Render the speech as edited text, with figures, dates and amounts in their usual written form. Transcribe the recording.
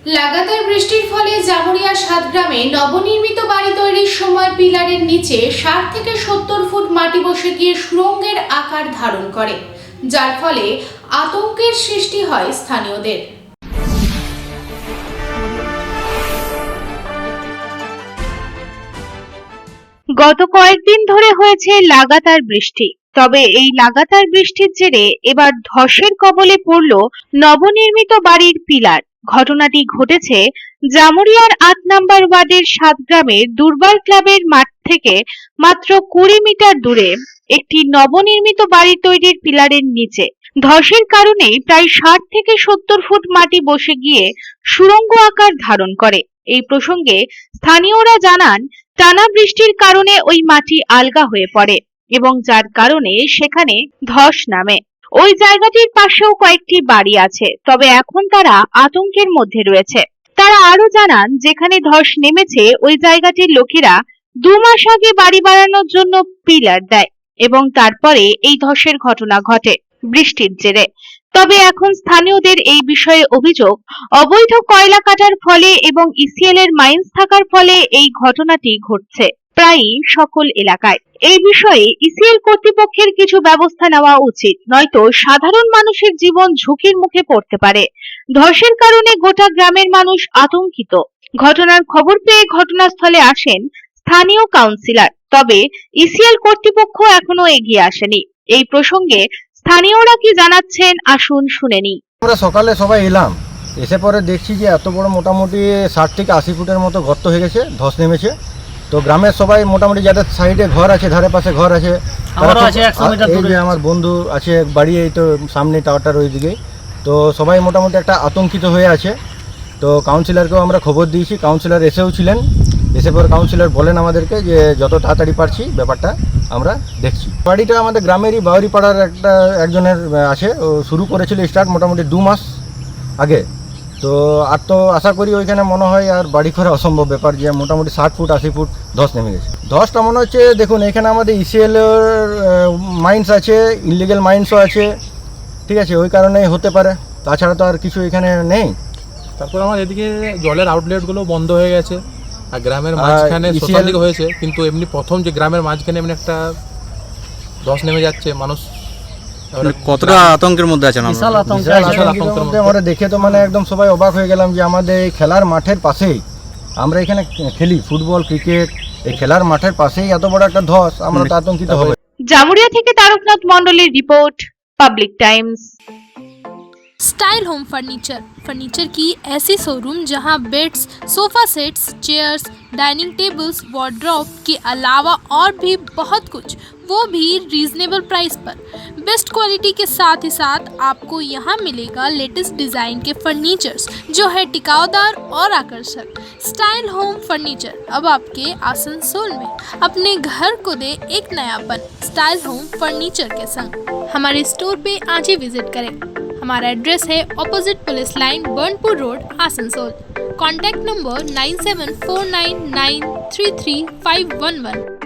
লাগাতার বৃষ্টির ফলে জামুরিয়া সাতগ্রামে নবনির্মিত বাড়ি তৈরির সময় পিলারের নিচে 60 থেকে 70 ফুট মাটি বসে গিয়ে সুড়ঙ্গের আকার ধারণ করে, যার ফলে আতঙ্কের সৃষ্টি হয় স্থানীয়দের। গত কয়েকদিন ধরে হয়েছে লাগাতার বৃষ্টি। তবে এই লাগাতার বৃষ্টির জেরে এবার ধসের কবলে পড়ল নবনির্মিত বাড়ির পিলার। ঘটনাটি ঘটেছে জামুরিয়ার ৮ নম্বর ওয়ার্ডের সাতগ্রামের দুর্বার ক্লাবের মাঠ থেকে মাত্র 20 মিটার দূরে একটি নবনির্মিত বাড়ি তৈরির পিলারের নিচে। ধসের কারণে প্রায় 60 থেকে 70 ফুট মাটি বসে গিয়ে সুড়ঙ্গ আকার ধারণ করে। এই প্রসঙ্গে স্থানীয়রা জানান, টানা বৃষ্টির কারণে ওই মাটি আলগা হয়ে পড়ে এবং যার কারণে সেখানে ধস নামে। ওই জায়গাটির পাশেও কয়েকটি বাড়ি আছে, তবে এখন তারা আতঙ্কের মধ্যে রয়েছে। তারা আরো জানান, যেখানে ধস নেমেছে ওই জায়গাটির লোকেরা 2 মাস আগে বাড়ি বানানোর জন্য পিলার দেয় এবং তারপরে এই ধসের ঘটনা ঘটে বৃষ্টির জেরে। তবে এখন স্থানীয়দের এই বিষয়ে অভিযোগ, অবৈধ কয়লা কাটার ফলে এবং ইসিএল এর মাইন্স থাকার ফলে এই ঘটনাটি ঘটছে প্রায়ই সকল এলাকায়। এই বিষয়ে ইসিএল কর্তৃপক্ষের কিছু ব্যবস্থা নেওয়া উচিত, নয়তো সাধারণ মানুষের জীবন ঝুঁকির মুখে পড়তে পারে। ধসের কারণে গোটা গ্রামের মানুষ আতঙ্কিত। ঘটনার খবর পেয়ে ঘটনাস্থলে আসেন স্থানীয় কাউন্সিলর, তবে ইসিএল কর্তৃপক্ষ এখনো এগিয়ে আসেনি। এই প্রসঙ্গে স্থানীয়রা কি জানাচ্ছেন আসুন শুনে নিই। আমরা সকালে সবাই এলাম, এসে পরে দেখছি যে এত বড় মোটামুটি 60 থেকে 80 ফুটের মতো গর্ত হয়ে গেছে, ধস নেমেছে। তো গ্রামের সবাই মোটামুটি যাদের সাইডে ঘর আছে, ধারে পাশে ঘর আছে, এই যে আমার বন্ধু আছে বাড়ি এই তো সামনে টাওয়ারটার ওই দিকেই, তো সবাই মোটামুটি একটা আতঙ্কিত হয়ে আছে। তো কাউন্সিলরকেও আমরা খবর দিয়েছি, কাউন্সিলর এসেও ছিলেন। এসে পর কাউন্সিলর বলেন আমাদেরকে যে যত তাড়াতাড়ি পারছি ব্যাপারটা আমরা দেখছি। বাড়িটা আমাদের গ্রামেরই বাউরিপাড়ার একজনের আছে, ও শুরু করেছিল স্টার্ট মোটামুটি 2 মাস আগে। তো আর তো আশা করি ওইখানে মনে হয় আর বাড়ি করা অসম্ভব ব্যাপার, যে মোটামুটি 60 ফুট 80 ফুট ধস নেমে গেছে। ধসটা মনে হচ্ছে, দেখুন এখানে আমাদের ইসিএল মাইন্স আছে, ইলিগাল মাইন্সও আছে, ঠিক আছে, ওই কারণেই হতে পারে, তাছাড়া তো আর কিছু এখানে নেই। তারপর আমার এদিকে জলের আউটলেটগুলো বন্ধ হয়ে গেছে, আর গ্রামের মাঝখানে সোশ্যাল দিকে হয়েছে, কিন্তু এমনি প্রথম যে গ্রামের মাঝখানে এমনি একটা ধস নেমে যাচ্ছে, মানুষ কতটা আতঙ্কের মধ্যে আছেন? আমরা দেখে তো মানে একদম সবাই অবাক হয়ে গেলাম যে আমাদের এই খেলার মাঠের পাশেই, আমরা এখানে খেলি ফুটবল ক্রিকেট, এই খেলার মাঠের পাশেই এত বড় একটা ধস, আমরা তো আতঙ্কিত হব। জামুরিয়া থেকে তারকনাথ মণ্ডলের report, public Times. Style home furniture की ऐसी शोरूम जहां beds, sofa sets, chairs, dining tables, wardrobe के अलावा और भी बहुत कुछ, वो भी रीजनेबल प्राइस पर। बेस्ट क्वालिटी के साथ ही साथ आपको यहां मिलेगा लेटेस्ट डिज़ाइन के फर्नीचर्स जो है टिकाऊदार और आकर्षक। स्टाइल होम फर्नीचर अब आपके आसनसोल में। अपने घर को दे एक नयापन स्टाइल होम फर्नीचर के संग। हमारे स्टोर पे आज ही विजिट करें। हमारा एड्रेस है opposite police line, Burnpur road, Asansol. Contact number 9749933511।